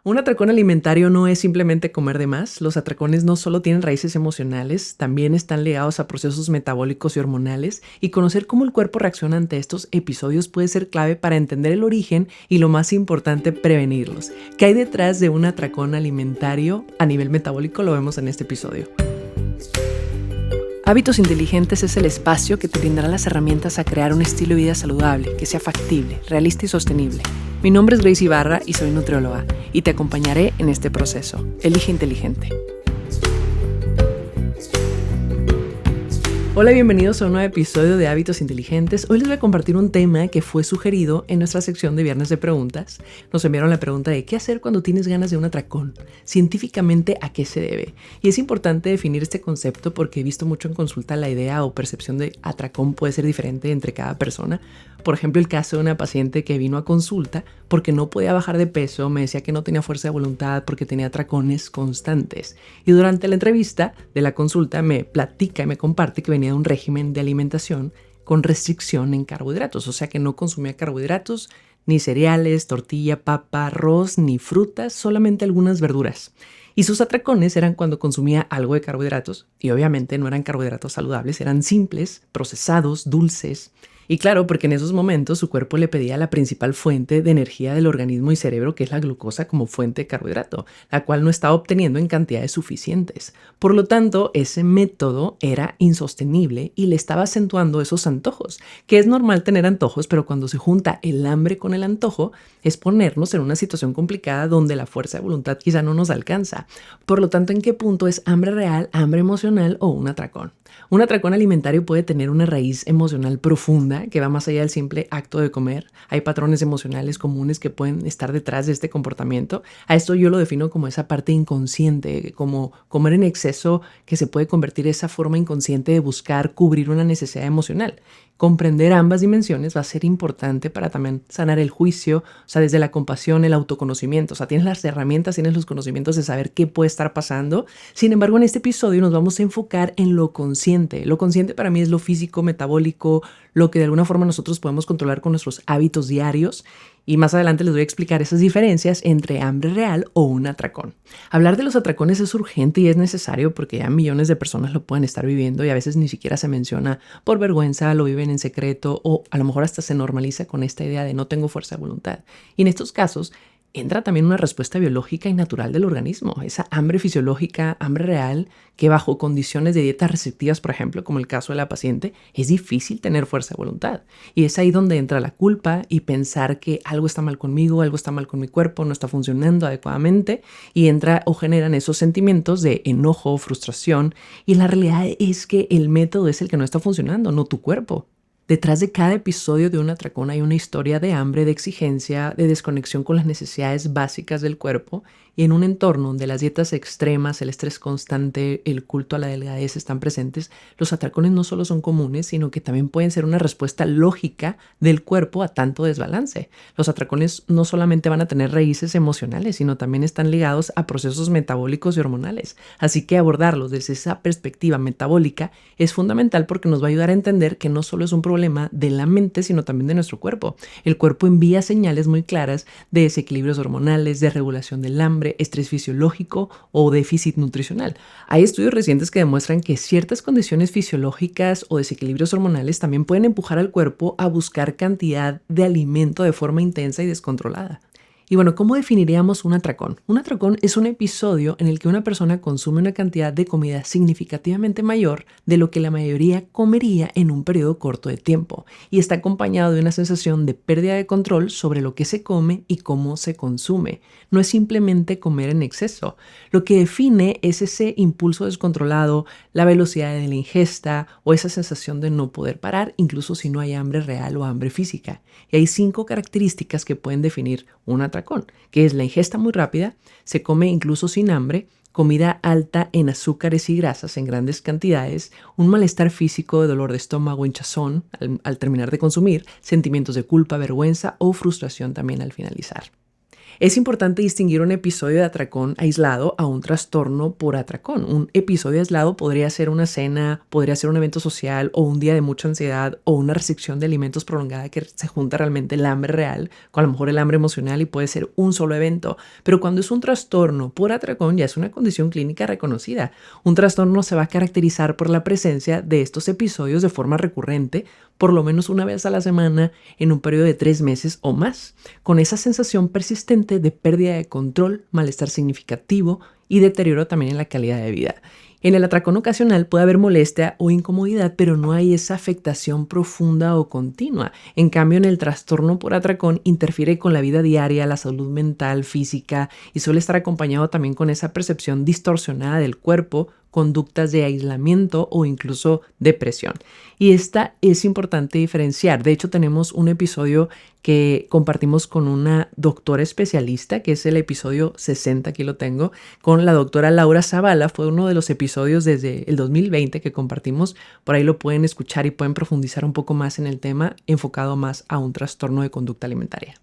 Un atracón alimentario no es simplemente comer de más. Los atracones no solo tienen raíces emocionales, también están ligados a procesos metabólicos y hormonales, y conocer cómo el cuerpo reacciona ante estos episodios puede ser clave para entender el origen y, lo más importante, prevenirlos. ¿Qué hay detrás de un atracón alimentario a nivel metabólico? Lo vemos en este episodio. Hábitos Inteligentes es el espacio que te brindará las herramientas a crear un estilo de vida saludable, que sea factible, realista y sostenible. Mi nombre es Grace Ibarra y soy nutrióloga, y te acompañaré en este proceso. Elige inteligente. Hola, bienvenidos a un nuevo episodio de Hábitos Inteligentes. Hoy les voy a compartir un tema que fue sugerido en nuestra sección de Viernes de Preguntas. Nos enviaron la pregunta de ¿qué hacer cuando tienes ganas de un atracón? Científicamente, ¿a qué se debe? Y es importante definir este concepto porque he visto mucho en consulta la idea o percepción de atracón puede ser diferente entre cada persona. Por ejemplo, el caso de una paciente que vino a consulta porque no podía bajar de peso, me decía que no tenía fuerza de voluntad porque tenía atracones constantes. Y durante la entrevista de la consulta me platica y me comparte que venía de un régimen de alimentación con restricción en carbohidratos, o sea que no consumía carbohidratos, ni cereales, tortilla, papa, arroz, ni frutas, solamente algunas verduras. Y sus atracones eran cuando consumía algo de carbohidratos, y obviamente no eran carbohidratos saludables, eran simples, procesados, dulces. Y claro, porque en esos momentos su cuerpo le pedía la principal fuente de energía del organismo y cerebro, que es la glucosa como fuente de carbohidrato, la cual no estaba obteniendo en cantidades suficientes. Por lo tanto, ese método era insostenible y le estaba acentuando esos antojos, que es normal tener antojos, pero cuando se junta el hambre con el antojo, es ponernos en una situación complicada donde la fuerza de voluntad quizá no nos alcanza. Por lo tanto, ¿en qué punto es hambre real, hambre emocional o un atracón? Un atracón alimentario puede tener una raíz emocional profunda que va más allá del simple acto de comer. Hay patrones emocionales comunes que pueden estar detrás de este comportamiento. A esto yo lo defino como esa parte inconsciente, como comer en exceso que se puede convertir en esa forma inconsciente de buscar cubrir una necesidad emocional. Comprender ambas dimensiones va a ser importante para también sanar el juicio, o sea, desde la compasión, el autoconocimiento. O sea, tienes las herramientas, tienes los conocimientos de saber qué puede estar pasando. Sin embargo, en este episodio nos vamos a enfocar en lo consciente. Lo consciente para mí es lo físico, metabólico, lo que de alguna forma nosotros podemos controlar con nuestros hábitos diarios. Y más adelante les voy a explicar esas diferencias entre hambre real o un atracón. Hablar de los atracones es urgente y es necesario porque ya millones de personas lo pueden estar viviendo y a veces ni siquiera se menciona por vergüenza, lo viven en secreto o a lo mejor hasta se normaliza con esta idea de no tengo fuerza de voluntad. Y en estos casos entra también una respuesta biológica y natural del organismo, esa hambre fisiológica, hambre real, que bajo condiciones de dietas restrictivas, por ejemplo, como el caso de la paciente, es difícil tener fuerza de voluntad. Y es ahí donde entra la culpa y pensar que algo está mal conmigo, algo está mal con mi cuerpo, no está funcionando adecuadamente, y entra o generan esos sentimientos de enojo, frustración, y la realidad es que el método es el que no está funcionando, no tu cuerpo. Detrás de cada episodio de un atracón hay una historia de hambre, de exigencia, de desconexión con las necesidades básicas del cuerpo, y en un entorno donde las dietas extremas, el estrés constante, el culto a la delgadez están presentes, los atracones no solo son comunes, sino que también pueden ser una respuesta lógica del cuerpo a tanto desbalance. Los atracones no solamente van a tener raíces emocionales, sino también están ligados a procesos metabólicos y hormonales. Así que abordarlos desde esa perspectiva metabólica es fundamental porque nos va a ayudar a entender que no solo es un problema de la mente, sino también de nuestro cuerpo. El cuerpo envía señales muy claras de desequilibrios hormonales, de regulación del hambre, estrés fisiológico o déficit nutricional. Hay estudios recientes que demuestran que ciertas condiciones fisiológicas o desequilibrios hormonales también pueden empujar al cuerpo a buscar cantidad de alimento de forma intensa y descontrolada. Y bueno, ¿cómo definiríamos un atracón? Un atracón es un episodio en el que una persona consume una cantidad de comida significativamente mayor de lo que la mayoría comería en un periodo corto de tiempo y está acompañado de una sensación de pérdida de control sobre lo que se come y cómo se consume. No es simplemente comer en exceso. Lo que define es ese impulso descontrolado, la velocidad de la ingesta o esa sensación de no poder parar, incluso si no hay hambre real o hambre física. Y hay 5 características que pueden definir un atracón, que es la ingesta muy rápida, se come incluso sin hambre, comida alta en azúcares y grasas en grandes cantidades, un malestar físico de dolor de estómago, hinchazón al terminar de consumir, sentimientos de culpa, vergüenza o frustración también al finalizar. Es importante distinguir un episodio de atracón aislado a un trastorno por atracón. Un episodio aislado podría ser una cena, podría ser un evento social o un día de mucha ansiedad o una restricción de alimentos prolongada que se junta realmente el hambre real con a lo mejor el hambre emocional y puede ser un solo evento. Pero cuando es un trastorno por atracón ya es una condición clínica reconocida. Un trastorno se va a caracterizar por la presencia de estos episodios de forma recurrente, por lo menos una vez a la semana en un periodo de 3 meses o más, con esa sensación persistente de pérdida de control, malestar significativo y deterioro también en la calidad de vida. En el atracón ocasional puede haber molestia o incomodidad, pero no hay esa afectación profunda o continua. En cambio, en el trastorno por atracón interfiere con la vida diaria, la salud mental, física y suele estar acompañado también con esa percepción distorsionada del cuerpo, conductas de aislamiento o incluso depresión. Y esta es importante diferenciar. De hecho, tenemos un episodio que compartimos con una doctora especialista, que es el episodio 60, aquí lo tengo, con la doctora Laura Zavala. Fue uno de los episodios desde el 2020 que compartimos. Por ahí lo pueden escuchar y pueden profundizar un poco más en el tema, enfocado más a un trastorno de conducta alimentaria.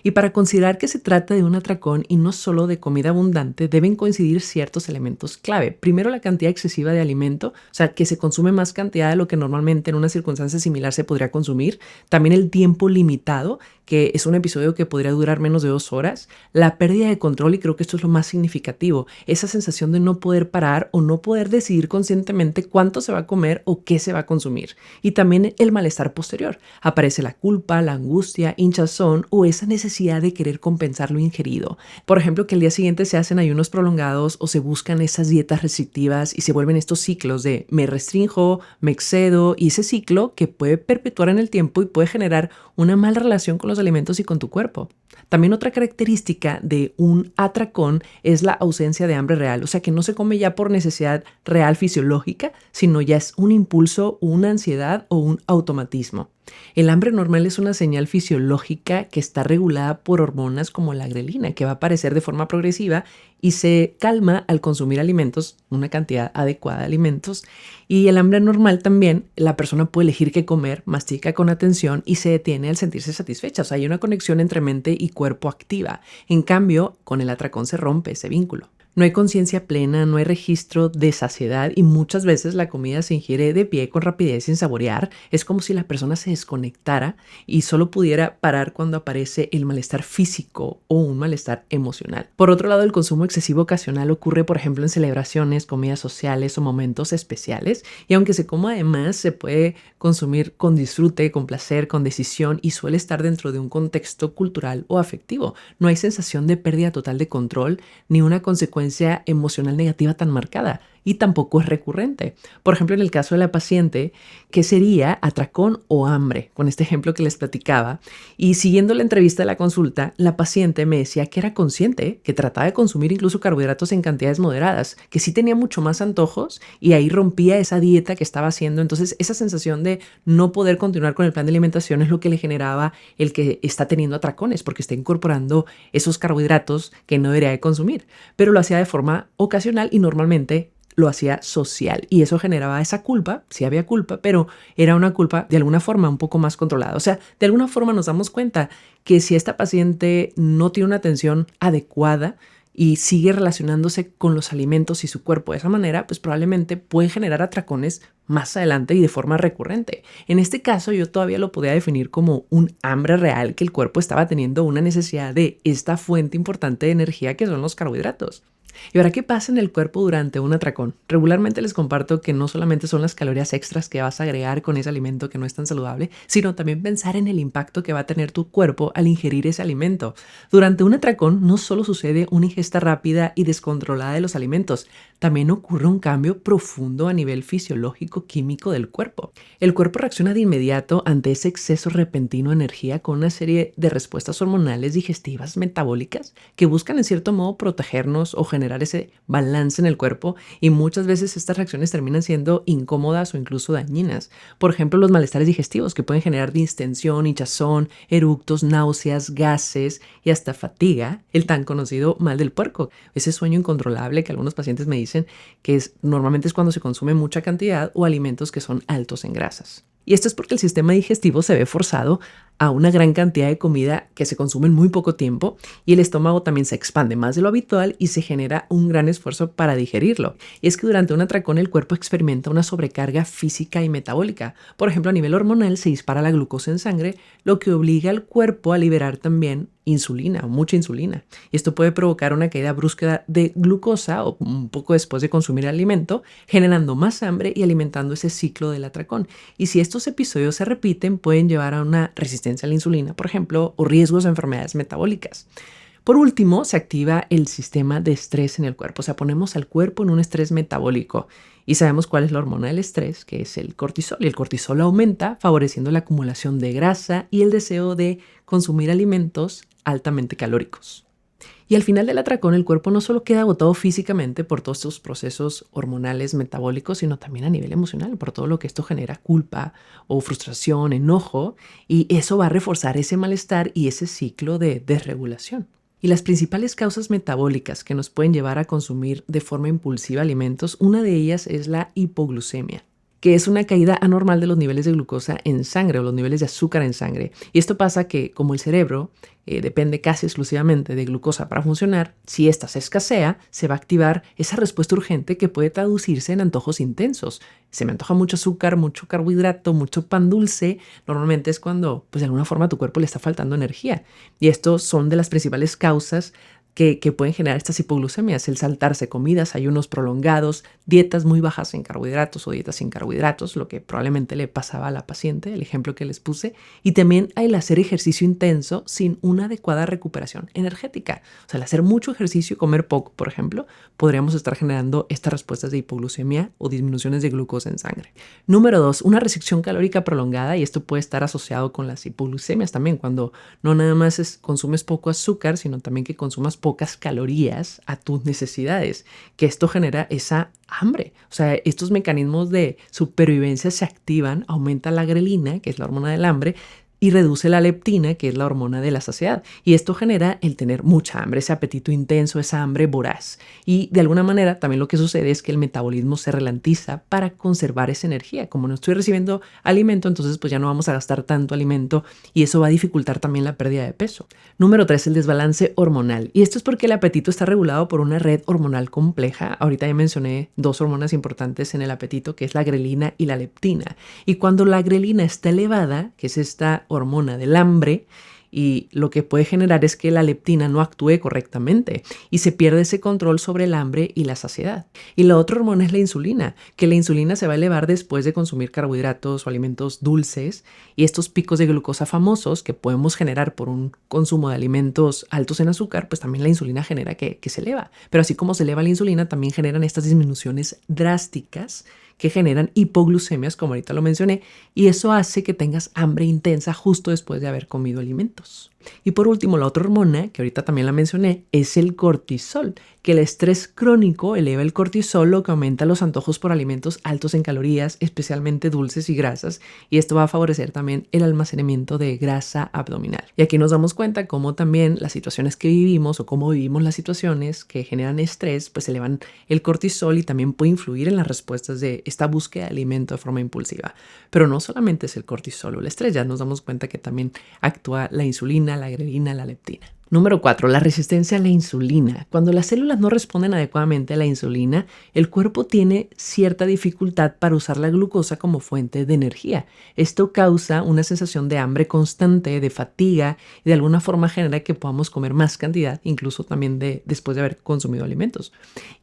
Y para considerar que se trata de un atracón y no solo de comida abundante, deben coincidir ciertos elementos clave. Primero, la cantidad excesiva de alimento, o sea, que se consume más cantidad de lo que normalmente en una circunstancia similar se podría consumir. También el tiempo limitado, que es un episodio que podría durar menos de 2 horas. La pérdida de control, y creo que esto es lo más significativo, esa sensación de no poder parar o no poder decidir conscientemente cuánto se va a comer o qué se va a consumir. Y también el malestar posterior. Aparece la culpa, la angustia, hinchazón o esa necesidad de querer compensar lo ingerido. Por ejemplo, que el día siguiente se hacen ayunos prolongados o se buscan esas dietas restrictivas y se vuelven estos ciclos de me restrinjo, me excedo, y ese ciclo que puede perpetuar en el tiempo y puede generar una mala relación con los alimentos y con tu cuerpo. También otra característica de un atracón es la ausencia de hambre real, o sea que no se come ya por necesidad real fisiológica, sino ya es un impulso, una ansiedad o un automatismo. El hambre normal es una señal fisiológica que está regulada por hormonas como la grelina, que va a aparecer de forma progresiva y se calma al consumir alimentos, una cantidad adecuada de alimentos. Y el hambre normal también, la persona puede elegir qué comer, mastica con atención y se detiene al sentirse satisfecha. O sea, hay una conexión entre mente y cuerpo activa. En cambio, con el atracón se rompe ese vínculo. No hay conciencia plena, no hay registro de saciedad y muchas veces la comida se ingiere de pie con rapidez sin saborear. Es como si la persona se desconectara y solo pudiera parar cuando aparece el malestar físico o un malestar emocional. Por otro lado, el consumo excesivo ocasional ocurre, por ejemplo, en celebraciones, comidas sociales o momentos especiales, y aunque se coma además, se puede consumir con disfrute, con placer, con decisión y suele estar dentro de un contexto cultural o afectivo. No hay sensación de pérdida total de control ni una consecuencia emocional negativa tan marcada, y tampoco es recurrente. Por ejemplo, en el caso de la paciente, ¿qué sería atracón o hambre? Con este ejemplo que les platicaba. Y siguiendo la entrevista de la consulta, la paciente me decía que era consciente, que trataba de consumir incluso carbohidratos en cantidades moderadas, que sí tenía mucho más antojos y ahí rompía esa dieta que estaba haciendo. Entonces, esa sensación de no poder continuar con el plan de alimentación es lo que le generaba el que está teniendo atracones, porque está incorporando esos carbohidratos que no debería de consumir. Pero lo hacía de forma ocasional y normalmente lo hacía social, y eso generaba esa culpa. Sí había culpa, pero era una culpa de alguna forma un poco más controlada. O sea, de alguna forma nos damos cuenta que si esta paciente no tiene una atención adecuada y sigue relacionándose con los alimentos y su cuerpo de esa manera, pues probablemente puede generar atracones más adelante y de forma recurrente. En este caso yo todavía lo podía definir como un hambre real, que el cuerpo estaba teniendo una necesidad de esta fuente importante de energía que son los carbohidratos. ¿Y ahora qué pasa en el cuerpo durante un atracón? Regularmente les comparto que no solamente son las calorías extras que vas a agregar con ese alimento que no es tan saludable, sino también pensar en el impacto que va a tener tu cuerpo al ingerir ese alimento. Durante un atracón no solo sucede una ingesta rápida y descontrolada de los alimentos, también ocurre un cambio profundo a nivel fisiológico químico del cuerpo. El cuerpo reacciona de inmediato ante ese exceso repentino de energía con una serie de respuestas hormonales, digestivas, metabólicas que buscan en cierto modo protegernos o generar ese balance en el cuerpo, y muchas veces estas reacciones terminan siendo incómodas o incluso dañinas. Por ejemplo, los malestares digestivos que pueden generar distensión, hinchazón, eructos, náuseas, gases y hasta fatiga, el tan conocido mal del puerco, ese sueño incontrolable que algunos pacientes me dicen que normalmente es cuando se consume mucha cantidad o alimentos que son altos en grasas. Y esto es porque el sistema digestivo se ve forzado a una gran cantidad de comida que se consume en muy poco tiempo y el estómago también se expande más de lo habitual y se genera un gran esfuerzo para digerirlo. Y es que durante un atracón el cuerpo experimenta una sobrecarga física y metabólica. Por ejemplo, a nivel hormonal se dispara la glucosa en sangre, lo que obliga al cuerpo a liberar también insulina o mucha insulina. Y esto puede provocar una caída brusca de glucosa o un poco después de consumir el alimento, generando más hambre y alimentando ese ciclo del atracón. Y si estos episodios se repiten, pueden llevar a una resistencia a la insulina, por ejemplo, o riesgos de enfermedades metabólicas. Por último, se activa el sistema de estrés en el cuerpo, o sea, ponemos al cuerpo en un estrés metabólico y sabemos cuál es la hormona del estrés, que es el cortisol, y el cortisol aumenta favoreciendo la acumulación de grasa y el deseo de consumir alimentos altamente calóricos. Y al final del atracón el cuerpo no solo queda agotado físicamente por todos estos procesos hormonales metabólicos, sino también a nivel emocional, por todo lo que esto genera culpa o frustración, enojo, y eso va a reforzar ese malestar y ese ciclo de desregulación. Y las principales causas metabólicas que nos pueden llevar a consumir de forma impulsiva alimentos, una de ellas es la hipoglucemia, que es una caída anormal de los niveles de glucosa en sangre o los niveles de azúcar en sangre. Y esto pasa que como el cerebro depende casi exclusivamente de glucosa para funcionar, si ésta se escasea, se va a activar esa respuesta urgente que puede traducirse en antojos intensos. Se me antoja mucho azúcar, mucho carbohidrato, mucho pan dulce. Normalmente es cuando, pues de alguna forma, a tu cuerpo le está faltando energía. Y estos son de las principales causas que pueden generar estas hipoglucemias, el saltarse comidas, ayunos prolongados, dietas muy bajas en carbohidratos o dietas sin carbohidratos, lo que probablemente le pasaba a la paciente, el ejemplo que les puse, y también el hacer ejercicio intenso sin una adecuada recuperación energética. O sea, el hacer mucho ejercicio y comer poco, por ejemplo, podríamos estar generando estas respuestas de hipoglucemia o disminuciones de glucosa en sangre. Número 2, una restricción calórica prolongada, y esto puede estar asociado con las hipoglucemias también, cuando no nada más consumes poco azúcar, sino también que consumas pocas calorías a tus necesidades, que esto genera esa hambre. O sea, estos mecanismos de supervivencia se activan, aumenta la grelina, que es la hormona del hambre, y reduce la leptina, que es la hormona de la saciedad. Y esto genera el tener mucha hambre, ese apetito intenso, esa hambre voraz. Y de alguna manera también lo que sucede es que el metabolismo se ralentiza para conservar esa energía. Como no estoy recibiendo alimento, entonces pues ya no vamos a gastar tanto alimento y eso va a dificultar también la pérdida de peso. Número 3, el desbalance hormonal. Y esto es porque el apetito está regulado por una red hormonal compleja. Ahorita ya mencioné dos hormonas importantes en el apetito, que es la grelina y la leptina. Y cuando la grelina está elevada, que es esta hormona del hambre, y lo que puede generar es que la leptina no actúe correctamente y se pierde ese control sobre el hambre y la saciedad. Y la otra hormona es la insulina, que la insulina se va a elevar después de consumir carbohidratos o alimentos dulces, y estos picos de glucosa famosos que podemos generar por un consumo de alimentos altos en azúcar, pues también la insulina genera que se eleva. Pero así como se eleva la insulina, también generan estas disminuciones drásticas que generan hipoglucemias, como ahorita lo mencioné, y eso hace que tengas hambre intensa justo después de haber comido alimentos. Y por último, la otra hormona, que ahorita también la mencioné, es el cortisol, que el estrés crónico eleva el cortisol, lo que aumenta los antojos por alimentos altos en calorías, especialmente dulces y grasas, y esto va a favorecer también el almacenamiento de grasa abdominal. Y aquí nos damos cuenta cómo también las situaciones que vivimos o cómo vivimos las situaciones que generan estrés, pues elevan el cortisol y también puede influir en las respuestas de esta búsqueda de alimento de forma impulsiva. Pero no solamente es el cortisol o el estrés, ya nos damos cuenta que también actúa la insulina, la grelina, la leptina. Número 4, la resistencia a la insulina. Cuando las células no responden adecuadamente a la insulina, el cuerpo tiene cierta dificultad para usar la glucosa como fuente de energía. Esto causa una sensación de hambre constante, de fatiga, y de alguna forma genera que podamos comer más cantidad, incluso también después de haber consumido alimentos.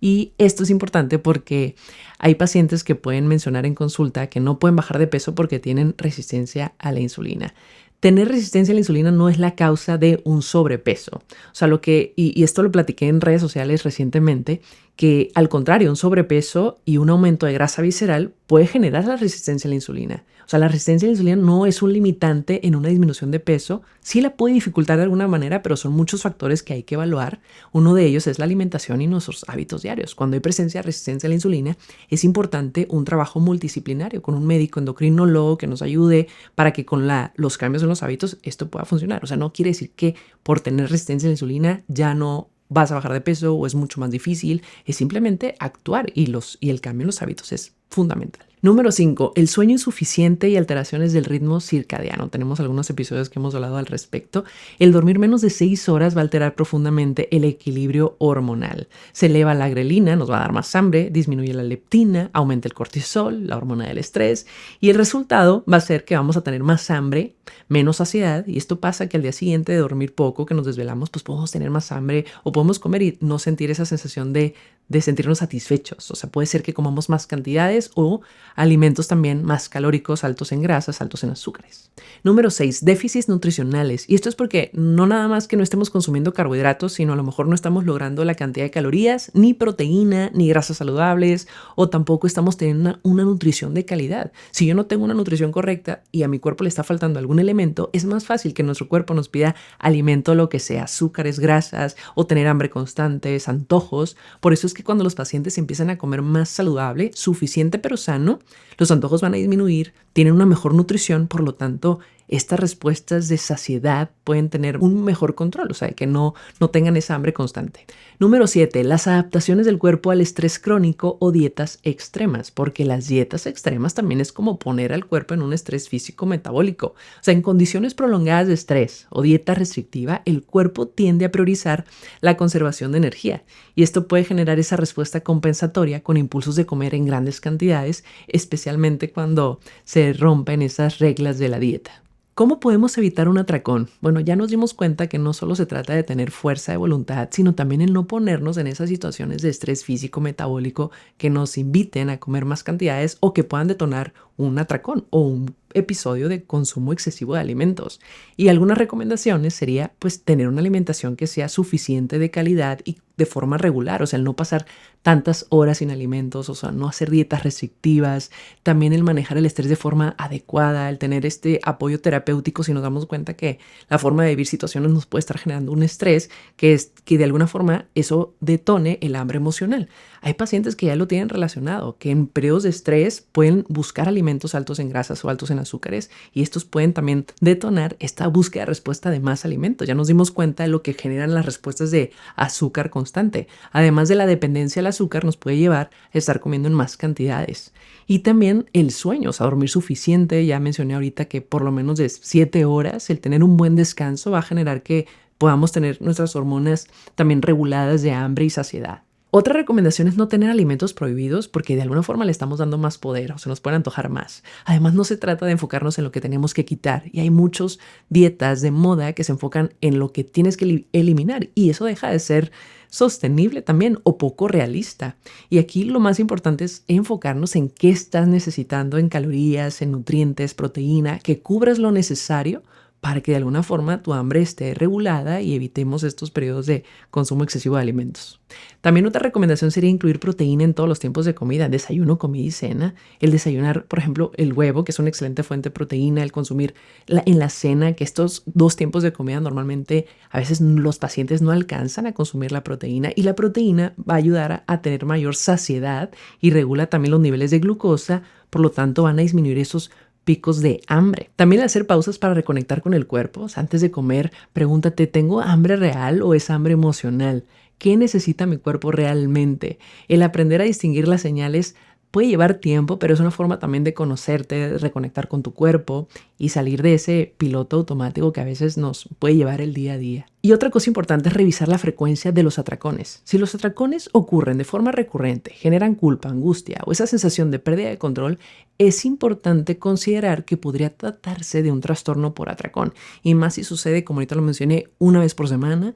Y esto es importante porque hay pacientes que pueden mencionar en consulta que no pueden bajar de peso porque tienen resistencia a la insulina. Tener resistencia a la insulina no es la causa de un sobrepeso. O sea, y esto lo platiqué en redes sociales recientemente, que al contrario, un sobrepeso y un aumento de grasa visceral puede generar la resistencia a la insulina. O sea, la resistencia a la insulina no es un limitante en una disminución de peso. Sí la puede dificultar de alguna manera, pero son muchos factores que hay que evaluar. Uno de ellos es la alimentación y nuestros hábitos diarios. Cuando hay presencia de resistencia a la insulina, es importante un trabajo multidisciplinario con un médico endocrinólogo que nos ayude para que con los cambios en los hábitos esto pueda funcionar. O sea, no quiere decir que por tener resistencia a la insulina ya no vas a bajar de peso o es mucho más difícil. Es simplemente actuar y el cambio en los hábitos es fundamental. Número 5, el sueño insuficiente y alteraciones del ritmo circadiano. Tenemos algunos episodios que hemos hablado al respecto. El dormir menos de 6 horas va a alterar profundamente el equilibrio hormonal. Se eleva la grelina, nos va a dar más hambre, disminuye la leptina, aumenta el cortisol, la hormona del estrés, y el resultado va a ser que vamos a tener más hambre, menos saciedad, y esto pasa que al día siguiente de dormir poco, que nos desvelamos, pues podemos tener más hambre o podemos comer y no sentir esa sensación de sentirnos satisfechos. O sea, puede ser que comamos más cantidades o alimentos también más calóricos, altos en grasas, altos en azúcares. Número 6, déficits nutricionales. Y esto es porque no nada más que no estemos consumiendo carbohidratos, sino a lo mejor no estamos logrando la cantidad de calorías, ni proteína, ni grasas saludables, o tampoco estamos teniendo una nutrición de calidad. Si yo no tengo una nutrición correcta y a mi cuerpo le está faltando algún elemento, es más fácil que nuestro cuerpo nos pida alimento, lo que sea, azúcares, grasas, o tener hambre constantes, antojos. Por eso es que cuando los pacientes empiezan a comer más saludable, suficiente pero sano, los antojos van a disminuir, tienen una mejor nutrición, por lo tanto, estas respuestas de saciedad pueden tener un mejor control, o sea, que no tengan esa hambre constante. Número 7, las adaptaciones del cuerpo al estrés crónico o dietas extremas, porque las dietas extremas también es como poner al cuerpo en un estrés físico metabólico. O sea, en condiciones prolongadas de estrés o dieta restrictiva, el cuerpo tiende a priorizar la conservación de energía y esto puede generar esa respuesta compensatoria con impulsos de comer en grandes cantidades, especialmente cuando se rompen esas reglas de la dieta. ¿Cómo podemos evitar un atracón? Bueno, ya nos dimos cuenta que no solo se trata de tener fuerza de voluntad, sino también en no ponernos en esas situaciones de estrés físico metabólico que nos inviten a comer más cantidades o que puedan detonar un atracón o un episodio de consumo excesivo de alimentos. Y algunas recomendaciones sería pues tener una alimentación que sea suficiente de calidad y de forma regular, o sea, el no pasar tantas horas sin alimentos, o sea, no hacer dietas restrictivas, también el manejar el estrés de forma adecuada, el tener este apoyo terapéutico si nos damos cuenta que la forma de vivir situaciones nos puede estar generando un estrés que de alguna forma eso detone el hambre emocional. Hay pacientes que ya lo tienen relacionado, que en periodos de estrés pueden buscar alimentos altos en grasas o altos en azúcares y estos pueden también detonar esta búsqueda de respuesta de más alimentos. Ya nos dimos cuenta de lo que generan las respuestas de azúcar constante. Además de la dependencia al azúcar nos puede llevar a estar comiendo en más cantidades. Y también el sueño, o sea, dormir suficiente. Ya mencioné ahorita que por lo menos de 7 horas, el tener un buen descanso va a generar que podamos tener nuestras hormonas también reguladas de hambre y saciedad. Otra recomendación es no tener alimentos prohibidos porque de alguna forma le estamos dando más poder o se nos pueden antojar más. Además, no se trata de enfocarnos en lo que tenemos que quitar y hay muchas dietas de moda que se enfocan en lo que tienes que eliminar y eso deja de ser sostenible también o poco realista. Y aquí lo más importante es enfocarnos en qué estás necesitando en calorías, en nutrientes, proteína, que cubras lo necesario para que de alguna forma tu hambre esté regulada y evitemos estos periodos de consumo excesivo de alimentos. También otra recomendación sería incluir proteína en todos los tiempos de comida, desayuno, comida y cena. El desayunar, por ejemplo, el huevo, que es una excelente fuente de proteína, el consumir en la cena, que estos 2 tiempos de comida normalmente a veces los pacientes no alcanzan a consumir la proteína y la proteína va a ayudar a tener mayor saciedad y regula también los niveles de glucosa, por lo tanto van a disminuir esos picos de hambre. También hacer pausas para reconectar con el cuerpo. O sea, antes de comer, pregúntate, ¿tengo hambre real o es hambre emocional? ¿Qué necesita mi cuerpo realmente? El aprender a distinguir las señales puede llevar tiempo, pero es una forma también de conocerte, de reconectar con tu cuerpo y salir de ese piloto automático que a veces nos puede llevar el día a día. Y otra cosa importante es revisar la frecuencia de los atracones. Si los atracones ocurren de forma recurrente, generan culpa, angustia o esa sensación de pérdida de control, es importante considerar que podría tratarse de un trastorno por atracón. Y más si sucede, como ahorita lo mencioné, una vez por semana,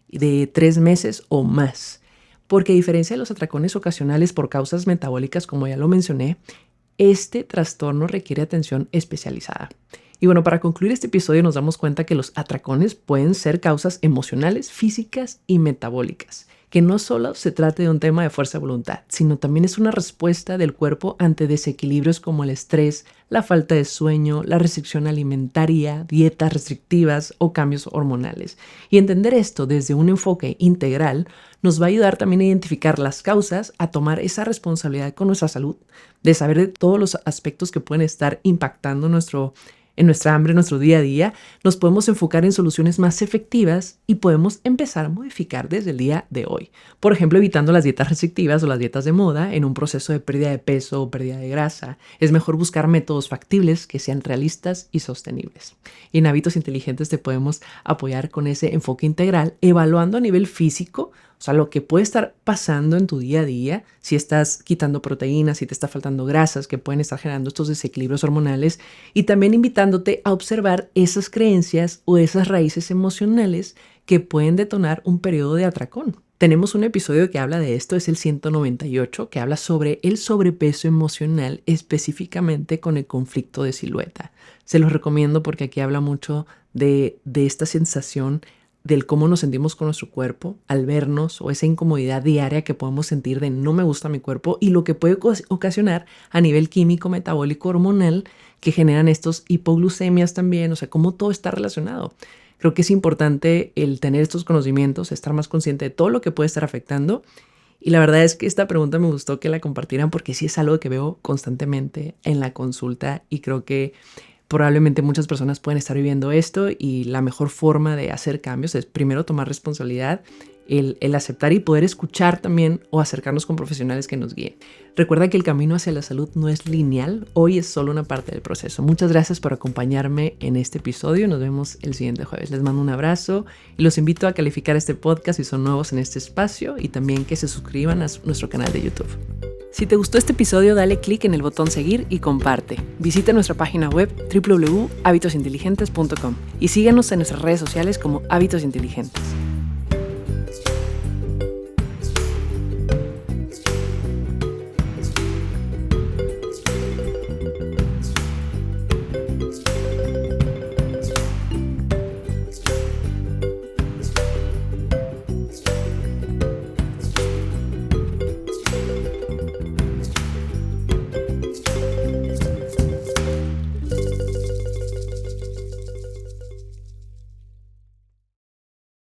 de 3 meses o más. Porque a diferencia de los atracones ocasionales por causas metabólicas, como ya lo mencioné, este trastorno requiere atención especializada. Y bueno, para concluir este episodio nos damos cuenta que los atracones pueden ser causas emocionales, físicas y metabólicas. Que no solo se trate de un tema de fuerza de voluntad, sino también es una respuesta del cuerpo ante desequilibrios como el estrés, la falta de sueño, la restricción alimentaria, dietas restrictivas o cambios hormonales. Y entender esto desde un enfoque integral nos va a ayudar también a identificar las causas, a tomar esa responsabilidad con nuestra salud, de saber de todos los aspectos que pueden estar impactando en en nuestra hambre, en nuestro día a día, nos podemos enfocar en soluciones más efectivas y podemos empezar a modificar desde el día de hoy. Por ejemplo, evitando las dietas restrictivas o las dietas de moda en un proceso de pérdida de peso o pérdida de grasa. Es mejor buscar métodos factibles que sean realistas y sostenibles. Y en Hábitos Inteligentes te podemos apoyar con ese enfoque integral, evaluando a nivel físico, o sea, lo que puede estar pasando en tu día a día, si estás quitando proteínas, si te está faltando grasas que pueden estar generando estos desequilibrios hormonales, y también invitándote a observar esas creencias o esas raíces emocionales que pueden detonar un periodo de atracón. Tenemos un episodio que habla de esto, es el 198, que habla sobre el sobrepeso emocional, específicamente con el conflicto de silueta. Se los recomiendo porque aquí habla mucho de esta sensación del cómo nos sentimos con nuestro cuerpo al vernos, o esa incomodidad diaria que podemos sentir de no me gusta mi cuerpo, y lo que puede ocasionar a nivel químico, metabólico, hormonal, que generan estos hipoglucemias también, o sea, cómo todo está relacionado. Creo que es importante el tener estos conocimientos, estar más consciente de todo lo que puede estar afectando. Y la verdad es que esta pregunta me gustó que la compartieran porque sí es algo que veo constantemente en la consulta, y creo que probablemente muchas personas pueden estar viviendo esto, y la mejor forma de hacer cambios es primero tomar responsabilidad, el aceptar y poder escuchar también, o acercarnos con profesionales que nos guíen. Recuerda que el camino hacia la salud no es lineal, hoy es solo una parte del proceso. Muchas gracias por acompañarme en este episodio, nos vemos el siguiente jueves. Les mando un abrazo y los invito a calificar este podcast si son nuevos en este espacio, y también que se suscriban a nuestro canal de YouTube. Si te gustó este episodio, dale clic en el botón seguir y comparte. Visita nuestra página web www.habitosinteligentes.com y síguenos en nuestras redes sociales como Hábitos Inteligentes.